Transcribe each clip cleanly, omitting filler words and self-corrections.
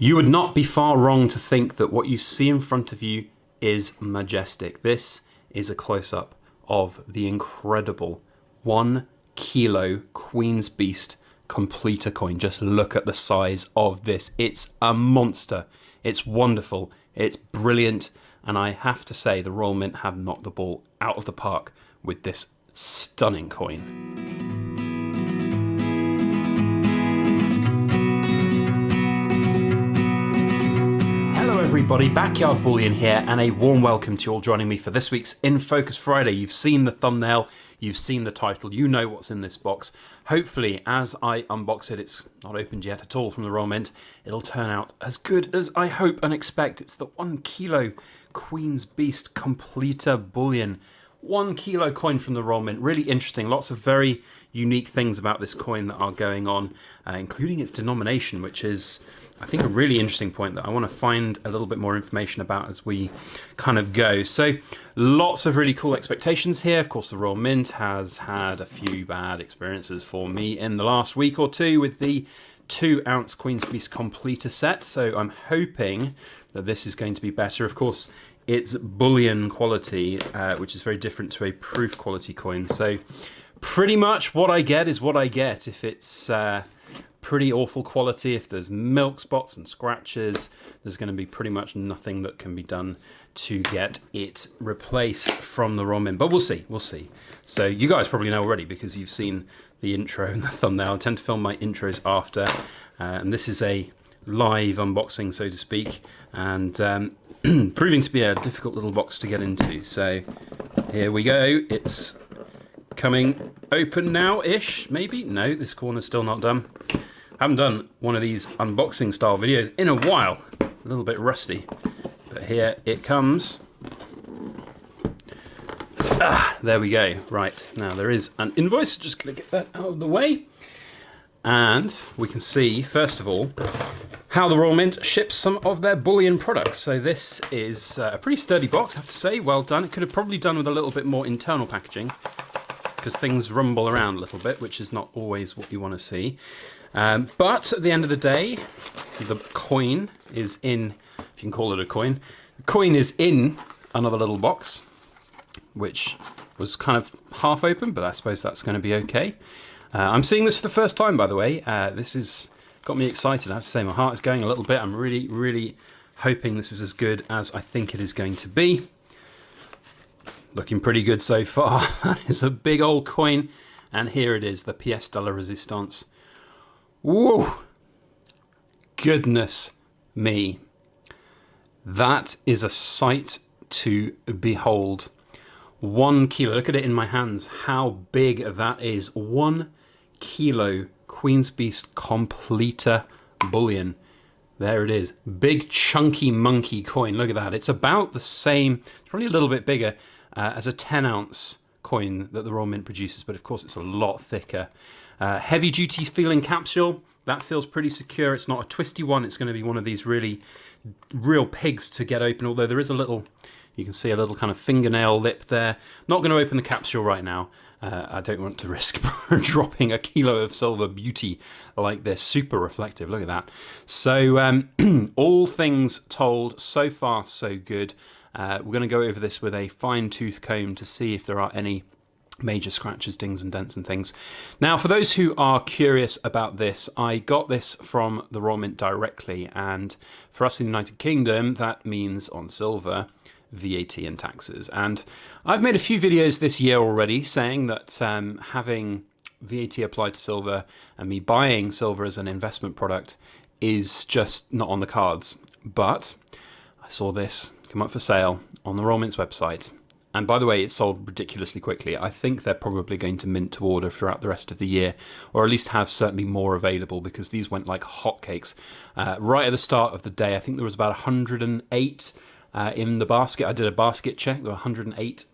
You would not be far wrong to think that what you see in front of you is majestic. This is a close-up of the incredible 1 kilo Queen's Beast completer coin. Just look at the size of this. It's a monster. It's wonderful. It's brilliant. And I have to say, the Royal Mint have knocked the ball out of the park with this stunning coin. Hello everybody, Backyard Bullion here, and a warm welcome to you all joining me for this week's In Focus Friday. You've seen the thumbnail, you've seen the title, you know what's in this box. Hopefully, as I unbox it, it's not opened yet at all from the Royal Mint, it'll turn out as good as I hope and expect. It's the 1 kilo Queen's Beast completer bullion. 1 kilo coin from the Royal Mint. Really interesting. Lots of very unique things about this coin that are going on, including its denomination, which is, I think, a really interesting point that I want to find a little bit more information about as we kind of go. So lots of really cool expectations here. Of course, the Royal Mint has had a few bad experiences for me in the last week or two with the 2-ounce Queen's Beast completer set. So I'm hoping that this is going to be better. Of course, it's bullion quality, which is very different to a proof quality coin. So pretty much what I get is what I get. If it's pretty awful quality, if there's milk spots and scratches, there's going to be pretty much nothing that can be done to get it replaced from the Royal Mint. But we'll see, we'll see. So you guys probably know already because you've seen the intro and the thumbnail. I tend to film my intros after, and this is a live unboxing, so to speak, and proving to be a difficult little box to get into. So here we go. It's coming open now-ish, maybe? No, this corner's still not done. Haven't done one of these unboxing style videos in a while. A little bit rusty. But here it comes. There we go. Right, now there is an invoice. Just going to get that out of the way. And we can see, first of all, how the Royal Mint ships some of their bullion products. So this is a pretty sturdy box, I have to say. Well done. It could have probably done with a little bit more internal packaging, because things rumble around a little bit, which is not always what you want to see. But at the end of the day, the coin is in, if you can call it a coin, the coin is in another little box, which was kind of half open, but I suppose that's going to be okay. I'm seeing this for the first time, by the way. This has got me excited, I have to say. My heart is going a little bit. I'm really, really hoping this is as good as I think it is going to be. Looking pretty good so far. That is a big old coin. And here it is, the pièce de la résistance. Whoa! Goodness me. That is a sight to behold. 1 kilo. Look at it in my hands. How big that is. 1 kilo Queen's Beast completer bullion. There it is. Big chunky monkey coin. Look at that. It's about the same, it's probably a little bit bigger, as a 10-ounce coin that the Royal Mint produces, but of course it's a lot thicker. Heavy duty feeling capsule. That feels pretty secure. It's not a twisty one. It's going to be one of these real pigs to get open, although there is a little, you can see a little kind of fingernail lip there. Not going to open the capsule right now. I don't want to risk dropping a kilo of silver beauty like this. Super reflective, look at that. So all things told, so far so good. We're going to go over this with a fine-tooth comb to see if there are any major scratches, dings and dents and things. Now, for those who are curious about this, I got this from the Royal Mint directly, and for us in the United Kingdom, that means on silver, VAT and taxes. And I've made a few videos this year already saying that having VAT applied to silver and me buying silver as an investment product is just not on the cards. But I saw this come up for sale on the Royal Mint's website. And by the way, it sold ridiculously quickly. I think they're probably going to mint to order throughout the rest of the year, or at least have certainly more available, because these went like hotcakes. Right at the start of the day, I think there was about 108 in the basket. I did a basket check, there were 108.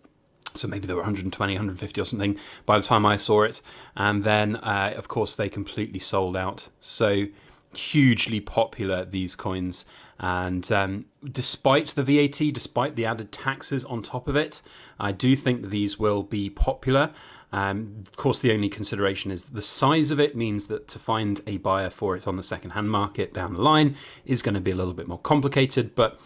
So maybe there were 120, 150 or something by the time I saw it. And then, of course, they completely sold out. So hugely popular, these coins. And despite the VAT, despite the added taxes on top of it, I do think that these will be popular. Of course, the only consideration is the size of it means that to find a buyer for it on the second-hand market down the line is going to be a little bit more complicated. But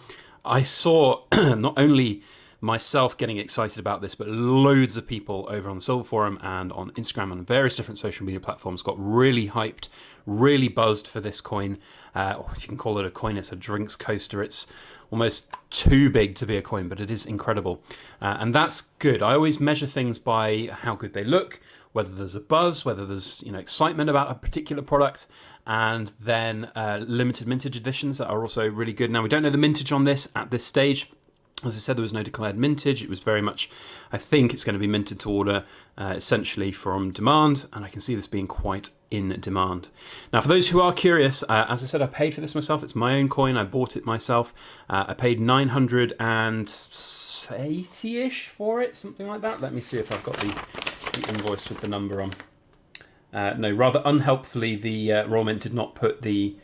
I saw not only myself getting excited about this, but loads of people over on the Silver Forum and on Instagram and various different social media platforms got really hyped, really buzzed for this coin. Or if you can call it a coin, it's a drinks coaster. It's almost too big to be a coin, but it is incredible. And that's good. I always measure things by how good they look, whether there's a buzz, whether there's excitement about a particular product, and then limited mintage editions that are also really good. Now, we don't know the mintage on this at this stage. As I said, there was no declared mintage. It was very much, I think it's going to be minted to order, essentially from demand, and I can see this being quite in demand. Now, for those who are curious, as I said, I paid for this myself. It's my own coin. I bought it myself. I paid 980-ish for it, something like that. Let me see if I've got the invoice with the number on. No, rather unhelpfully, the Royal Mint did not put the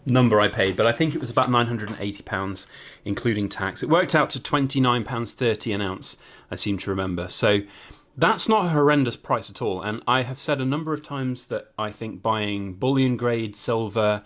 number I paid, but I think it was about £980, including tax. It worked out to £29.30 an ounce, I seem to remember. So that's not a horrendous price at all. And I have said a number of times that I think buying bullion grade silver,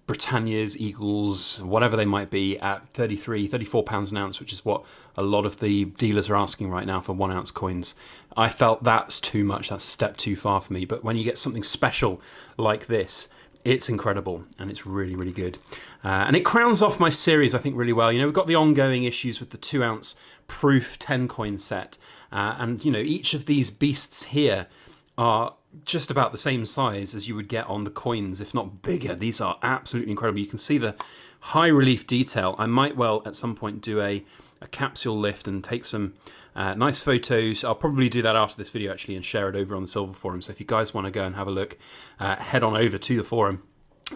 Britannias, Eagles, whatever they might be, at £34 an ounce, which is what a lot of the dealers are asking right now for 1 ounce coins. I felt that's too much. That's a step too far for me. But when you get something special like this, it's incredible, and it's really, really good. And it crowns off my series, I think, really well. We've got the ongoing issues with the 2 ounce proof 10 coin set. And each of these beasts here are just about the same size as you would get on the coins, if not bigger. These are absolutely incredible. You can see the high relief detail. I might well at some point do a capsule lift and take some nice photos. I'll probably do that after this video actually and share it over on the Silver Forum. So if you guys want to go and have a look, head on over to the forum.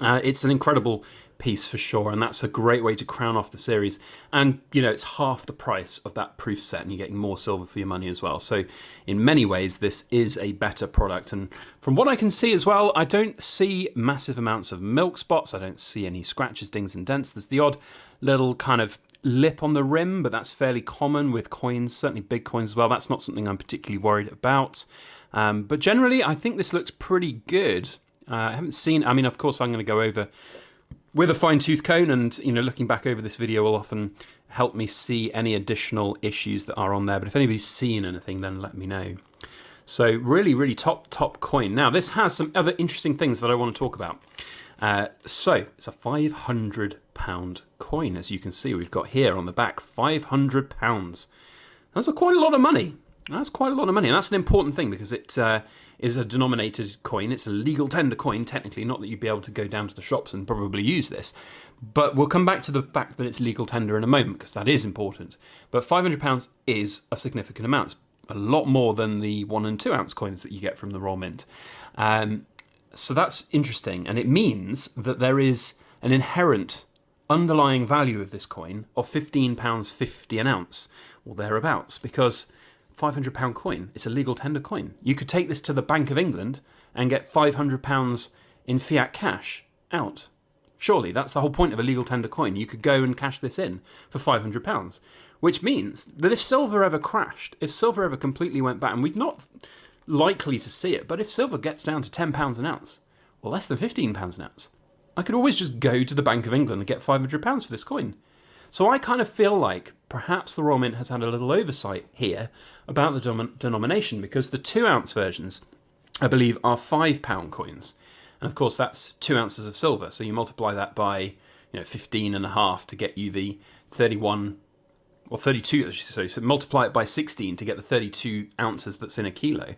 It's an incredible piece for sure, and that's a great way to crown off the series. And it's half the price of that proof set, and you're getting more silver for your money as well. So in many ways, this is a better product. And from what I can see as well, I don't see massive amounts of milk spots. I don't see any scratches, dings, and dents. There's the odd little kind of lip on the rim, but that's fairly common with coins, certainly big coins as well. That's not something I'm particularly worried about. But generally, I think this looks pretty good. I haven't seen, of course, I'm going to go over with a fine-tooth comb, and looking back over this video will often help me see any additional issues that are on there. But if anybody's seen anything, then let me know. So really, really top coin. Now, this has some other interesting things that I want to talk about. So it's a £500 coin, as you can see. We've got here on the back, £500. That's quite a lot of money. That's quite a lot of money, and that's an important thing because it is a denominated coin. It's a legal tender coin, technically, not that you'd be able to go down to the shops and probably use this. But we'll come back to the fact that it's legal tender in a moment because that is important. But £500 is a significant amount. It's a lot more than the 1 and 2 ounce coins that you get from the Royal Mint. So that's interesting, and it means that there is an inherent underlying value of this coin of £15.50 an ounce, or thereabouts, because £500 coin, it's a legal tender coin. You could take this to the Bank of England and get £500 in fiat cash out. Surely, that's the whole point of a legal tender coin. You could go and cash this in for £500, which means that if silver ever crashed, if silver ever completely went back, and we're not likely to see it, but if silver gets down to £10 an ounce, or less than £15 an ounce, I could always just go to the Bank of England and get £500 for this coin. So I kind of feel like perhaps the Royal Mint has had a little oversight here about the denomination, because the 2 ounce versions, I believe, are £5 coins. And of course, that's 2 ounces of silver. So you multiply that by 15.5 to get you the 31 or 32. So multiply it by 16 to get the 32 ounces that's in a kilo.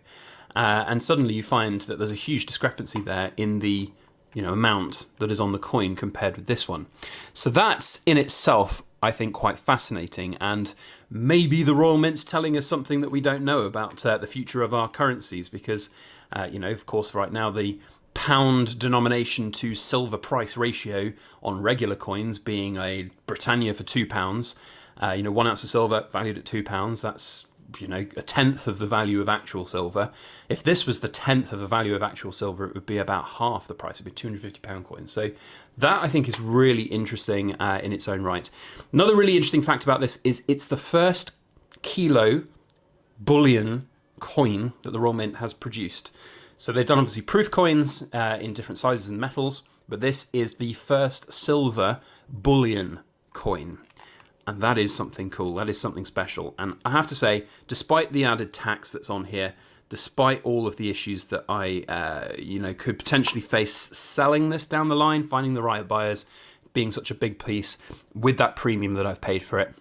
And suddenly you find that there's a huge discrepancy there in the amount that is on the coin compared with this one. So that's in itself, I think, quite fascinating, and maybe the Royal Mint's telling us something that we don't know about the future of our currencies, because of course right now the pound denomination to silver price ratio on regular coins being a Britannia for £2, 1 ounce of silver valued at £2, that's a tenth of the value of actual silver. If this was the tenth of the value of actual silver, it would be about half the price. It would be £250 coins. So that, I think, is really interesting in its own right. Another really interesting fact about this is it's the first kilo bullion coin that the Royal Mint has produced. So they've done obviously proof coins in different sizes and metals, but this is the first silver bullion coin. And that is something cool, that is something special. And I have to say, despite the added tax that's on here, despite all of the issues that I could potentially face selling this down the line, finding the right buyers, being such a big piece, with that premium that I've paid for it,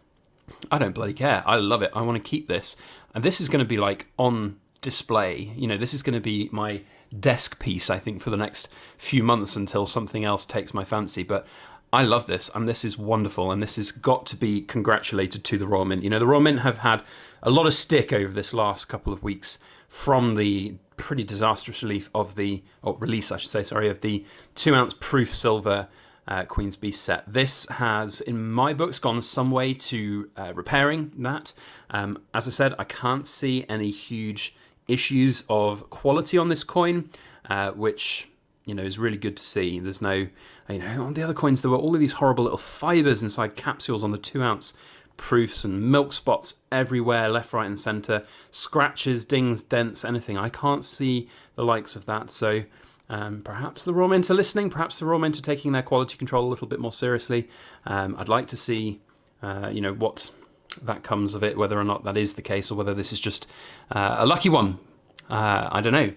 I don't bloody care. I love it. I want to keep this. And this is going to be like on display. You know, this is going to be my desk piece, I think, for the next few months until something else takes my fancy. But I love this, and this is wonderful, and this has got to be congratulated to the Royal Mint. You know, the Royal Mint have had a lot of stick over this last couple of weeks from the pretty disastrous release of the 2-ounce proof silver Queen's Beast set. This has, in my books, gone some way to repairing that. As I said, I can't see any huge issues of quality on this coin, which, you know, is really good to see. There's no, you know, on the other coins there were all of these horrible little fibers inside capsules on the 2-ounce proofs and milk spots everywhere, left, right and centre, scratches, dings, dents, anything. I can't see the likes of that. So perhaps the Royal Mint are listening, perhaps the Royal Mint are taking their quality control a little bit more seriously. I'd like to see, what that comes of it, whether or not that is the case, or whether this is just a lucky one. I don't know.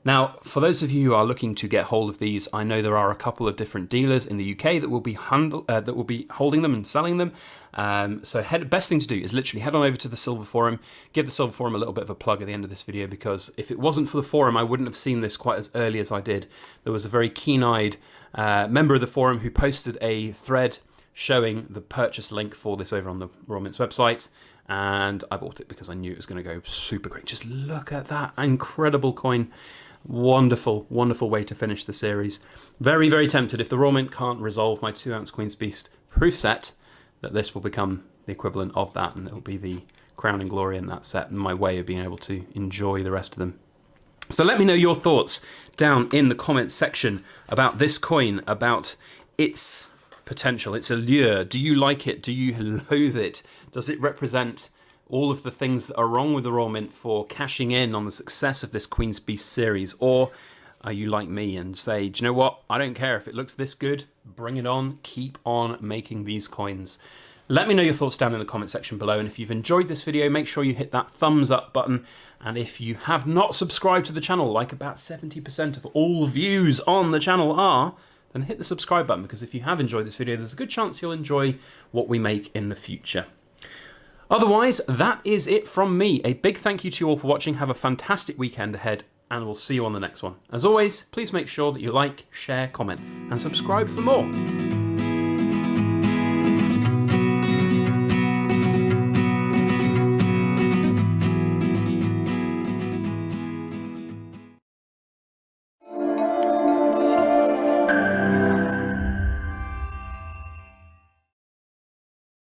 Now, for those of you who are looking to get hold of these, I know there are a couple of different dealers in the UK that will be holding them and selling them. So best thing to do is literally head on over to the Silver Forum, give the Silver Forum a little bit of a plug at the end of this video, because if it wasn't for the forum, I wouldn't have seen this quite as early as I did. There was a very keen-eyed member of the forum who posted a thread showing the purchase link for this over on the Royal Mint's website, and I bought it because I knew it was going to go super quick. Just look at that incredible coin. Wonderful, wonderful way to finish the series. Very, very tempted, if the Royal Mint can't resolve my 2-ounce Queen's Beast proof set, that this will become the equivalent of that, and it will be the crowning glory in that set, and my way of being able to enjoy the rest of them. So let me know your thoughts down in the comments section about this coin, about its potential, its allure. Do you like it? Do you loathe it? Does it represent all of the things that are wrong with the Royal Mint for cashing in on the success of this Queen's Beast series? Or are you like me and say, do you know what? I don't care if it looks this good. Bring it on. Keep on making these coins. Let me know your thoughts down in the comment section below. And if you've enjoyed this video, make sure you hit that thumbs up button. And if you have not subscribed to the channel, like about 70% of all views on the channel are, then hit the subscribe button, because if you have enjoyed this video, there's a good chance you'll enjoy what we make in the future. Otherwise, that is it from me. A big thank you to you all for watching. Have a fantastic weekend ahead, and we'll see you on the next one. As always, please make sure that you like, share, comment, and subscribe for more.